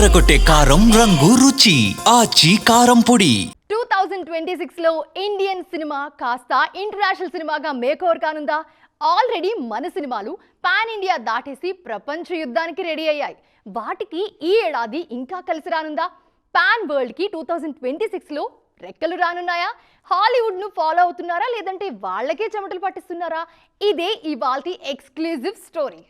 అదరగొట్టే కారం రంగు రుచి ఆచి కారం పొడి. 2026లో ఇండియన్ సినిమా కాస్త ఇంటర్నేషనల్ సినిమాగా మేకోవర్ కానుందా? ఆల్రెడీ మన సినిమాలు పాన్ ఇండియా దాటేసి ప్రపంచ యుద్ధానికి రెడీ అయ్యాయి. వాటికి ఈ ఏడాది ఇంకా కలిసి రానుందా? పాన్ వరల్డ్ కి 2026లో రెక్కలు రానున్నాయా? హాలీవుడ్ ను ఫాలో అవుతున్నారా, లేదంటే వాళ్ళకే చెమటలు పట్టిస్తున్నారా? ఇదే ఇవాల్టి ఎక్స్క్లూజివ్ స్టోరీ.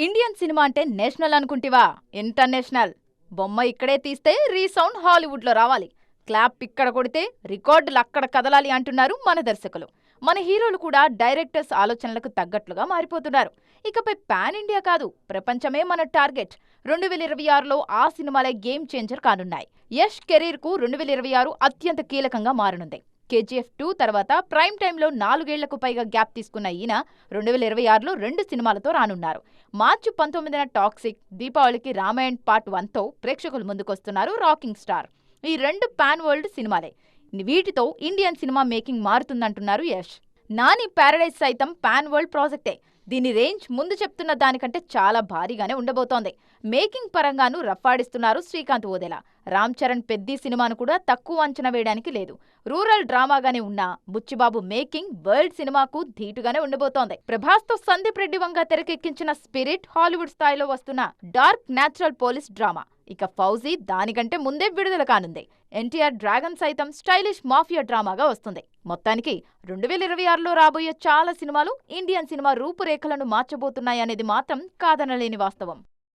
ఇండియన్ సినిమా అంటే నేషనల్ అనుకుంటివా? ఇంటర్నేషనల్. బొమ్మ ఇక్కడే తీస్తే రీసౌండ్ హాలీవుడ్లో రావాలి, క్లాప్ ఇక్కడ కొడితే రికార్డులు అక్కడ కదలాలి అంటున్నారు మన దర్శకులు. మన హీరోలు కూడా డైరెక్టర్స్ ఆలోచనలకు తగ్గట్లుగా మారిపోతున్నారు. ఇకపై పాన్ ఇండియా కాదు, ప్రపంచమే మన టార్గెట్. 2026లో ఆ సినిమాలే గేమ్ చేంజర్ కానున్నాయి. యష్ కెరీర్కు 2026 అత్యంత కీలకంగా మారనుంది. KGF 2 తర్వాత ప్రైమ్ టైంలో 4 ఏళ్లకు పైగా గ్యాప్ తీసుకున్న ఈయన 2026లో 2 సినిమాలతో రానున్నారు. మార్చి 19న టాక్సిక్, దీపావళికి రామాయణ్ పార్ట్ 1తో ప్రేక్షకుల ముందుకొస్తున్నారు రాకింగ్ స్టార్. ఈ 2 పాన్ వరల్డ్ సినిమాలే. వీటితో ఇండియన్ సినిమా మేకింగ్ మారుతుందంటున్నారు యష్. నాని ప్యారడైజ్ సైతం పాన్ వరల్డ్ ప్రాజెక్టే. దీని రేంజ్ ముందు చెప్తున్న దానికంటే చాలా భారీగానే ఉండబోతోంది. మేకింగ్ పరంగానూ రఫాడిస్తున్నారు శ్రీకాంత్ ఓదెలా. రామ్ చరణ్ పెద్ది సినిమాను కూడా తక్కువ అంచనా వేయడానికి లేదు. రూరల్ డ్రామాగానే ఉన్న బుచ్చిబాబు మేకింగ్ వరల్డ్ సినిమాకు ధీటుగానే ఉండబోతోంది. ప్రభాస్తో సందీప్ రెడ్డి వంగ తెరకెక్కించిన స్పిరిట్ హాలీవుడ్ స్థాయిలో వస్తున్న డార్క్ న్యాచురల్ పోలీస్ డ్రామా. ఇక ఫౌజీ దానికంటే ముందే విడుదల కానుంది. ఎన్టీఆర్ డ్రాగన్ సైతం స్టైలిష్ మాఫియా డ్రామాగా వస్తుంది. మొత్తానికి 2026లో రాబోయే చాలా సినిమాలు ఇండియన్ సినిమా రూపురేఖలను మార్చబోతున్నాయనేది మాత్రం కాదనలేని వాస్తవం.